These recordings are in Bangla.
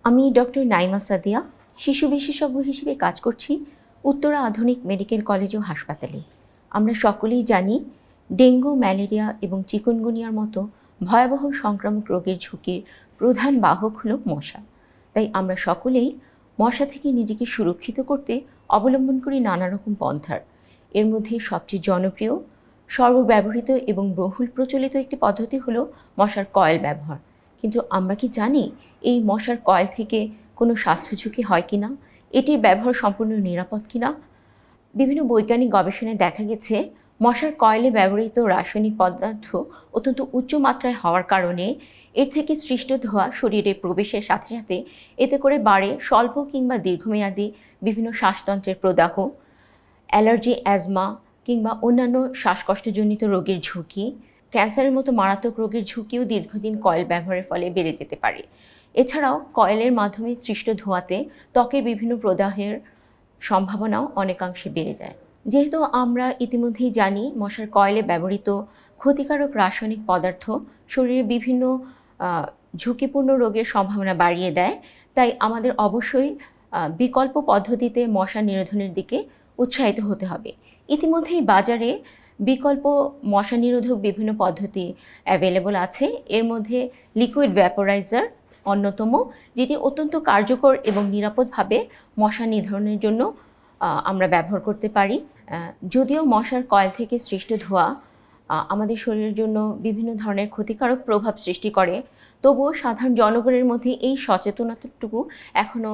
আমি ডক্টর নাইমা সাদিয়া শিশু বিশেষজ্ঞ হিসেবে কাজ করছি উত্তরা আধুনিক মেডিকেল কলেজ ও হাসপাতালে। আমরা সকলেই জানি ডেঙ্গু, ম্যালেরিয়া এবং চিকুনগুনিয়ার মতো ভয়াবহ সংক্রামক রোগের ঝুঁকির প্রধান বাহক হলো মশা। তাই আমরা সকলেই মশা থেকে নিজেকে সুরক্ষিত করতে অবলম্বন করি নানা রকম পন্থার। এর মধ্যে সবচেয়ে জনপ্রিয়, সর্বব্যবহৃত এবং বহুল প্রচলিত একটি পদ্ধতি হলো মশার কয়েল ব্যবহার। কিন্তু আমরা কি জানি এই মশার কয়েল থেকে কোনো স্বাস্থ্য ঝুঁকি হয় কিনা, এটির ব্যবহার সম্পূর্ণ নিরাপদ কিনা? বিভিন্ন বৈজ্ঞানিক গবেষণায় দেখা গেছে মশার কয়েলে ব্যবহৃত রাসায়নিক পদার্থ অত্যন্ত উচ্চ মাত্রায় হওয়ার কারণে এর থেকে সৃষ্ট ধোঁয়া শরীরে প্রবেশের সাথে সাথে এতে করে বাড়ে স্বল্প কিংবা দীর্ঘমেয়াদী বিভিন্ন শ্বাসতন্ত্রের প্রদাহ, অ্যালার্জি, অ্যাজমা কিংবা অন্যান্য শ্বাসকষ্টজনিত রোগের ঝুঁকি, ক্যান্সারের মতো মারাত্মক রোগের ঝুঁকিও দীর্ঘদিন কয়েল ব্যবহারের ফলে বেড়ে যেতে পারে। এছাড়াও কয়েলের মাধ্যমে সৃষ্ট ধোঁয়াতে ত্বকের বিভিন্ন প্রদাহের সম্ভাবনাও অনেকাংশে বেড়ে যায়। যেহেতু আমরা ইতিমধ্যেই জানি মশার কয়েলে ব্যবহৃত ক্ষতিকারক রাসায়নিক পদার্থ শরীরে বিভিন্ন ঝুঁকিপূর্ণ রোগের সম্ভাবনা বাড়িয়ে দেয়, তাই আমাদের অবশ্যই বিকল্প পদ্ধতিতে মশা নিরোধনের দিকে উৎসাহিত হতে হবে। ইতিমধ্যেই বাজারে বিকল্প মশা নিরোধক বিভিন্ন পদ্ধতি অ্যাভেলেবল আছে। এর মধ্যে লিকুইড ভ্যাপোরাইজার অন্যতম, যেটি অত্যন্ত কার্যকর এবং নিরাপদভাবে মশা নিধনের জন্য আমরা ব্যবহার করতে পারি। যদিও মশার কয়েল থেকে সৃষ্ট ধোঁয়া আমাদের শরীরের জন্য বিভিন্ন ধরনের ক্ষতিকারক প্রভাব সৃষ্টি করে, তবুও সাধারণ জনগণের মধ্যে এই সচেতনতাটুকু এখনও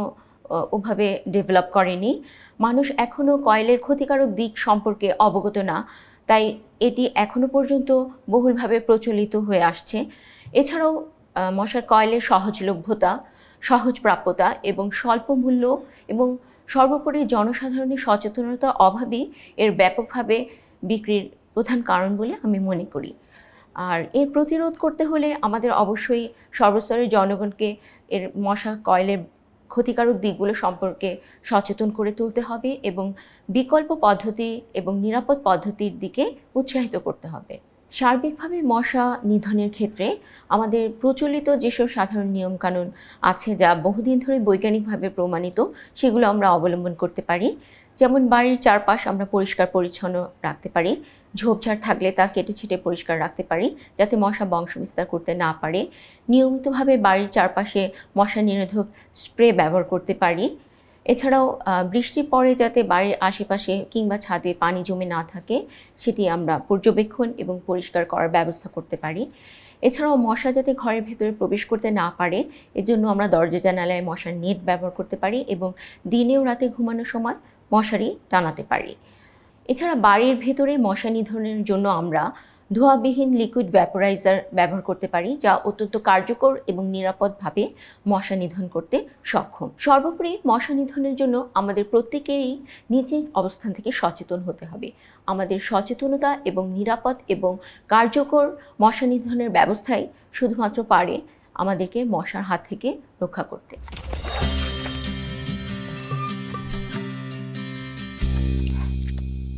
ওভাবে ডেভেলপ করেনি। মানুষ এখনও কয়েলের ক্ষতিকারক দিক সম্পর্কে অবগত না, তাই এটি এখনও পর্যন্ত বহুলভাবে প্রচলিত হয়ে আসছে। এছাড়াও মশার কয়েলের সহজলভ্যতা, সহজ প্রাপ্যতা এবং স্বল্প মূল্য এবং সর্বোপরি জনসাধারণের সচেতনতার অভাবই এর ব্যাপকভাবে বিক্রির প্রধান কারণ বলে আমি মনে করি। আর এর প্রতিরোধ করতে হলে আমাদের অবশ্যই সর্বস্তরের জনগণকে এর মশা কয়েলের ক্ষতিকারক দিকগুলো সম্পর্কে সচেতন করে তুলতে হবে এবং বিকল্প পদ্ধতি এবং নিরাপদ পদ্ধতির দিকে উৎসাহিত করতে হবে। সার্বিকভাবে মশা নিধনের ক্ষেত্রে আমাদের প্রচলিত যেসব সাধারণ নিয়মকানুন আছে যা বহুদিন ধরে বৈজ্ঞানিকভাবে প্রমাণিত, সেগুলো আমরা অবলম্বন করতে পারি। যেমন বাড়ির চারপাশ আমরা পরিষ্কার পরিচ্ছন্ন রাখতে পারি, ঝোপঝাড় থাকলে তা কেটে ছিটে পরিষ্কার রাখতে পারি যাতে মশা বংশবিস্তার করতে না পারে। নিয়মিতভাবে বাড়ির চারপাশে মশা নিরোধক স্প্রে ব্যবহার করতে পারি। এছাড়াও বৃষ্টির পরে যাতে বাড়ির আশেপাশে কিংবা ছাদে পানি জমে না থাকে সেটি আমরা পর্যবেক্ষণ এবং পরিষ্কার করার ব্যবস্থা করতে পারি। এছাড়াও মশা যাতে ঘরের ভেতরে প্রবেশ করতে না পারে এজন্য আমরা দরজা জানালায় মশার নেট ব্যবহার করতে পারি এবং দিনে ও রাতে ঘুমানোর সময় মশারি টানাতে পারি। এছাড়া বাড়ির ভেতরে মশা নিধনের জন্য আমরা ধোঁয়াবিহীন লিকুইড ভ্যাপোরাইজার ব্যবহার করতে পারি, যা অত্যন্ত কার্যকর এবং নিরাপদভাবে মশা নিধন করতে সক্ষম। সর্বোপরি মশা নিধনের জন্য আমাদের প্রত্যেকেরই নিজের অবস্থান থেকে সচেতন হতে হবে। আমাদের সচেতনতা এবং নিরাপদ এবং কার্যকর মশা নিধনের ব্যবস্থাই শুধুমাত্র পারে আমাদেরকে মশার হাত থেকে রক্ষা করতে।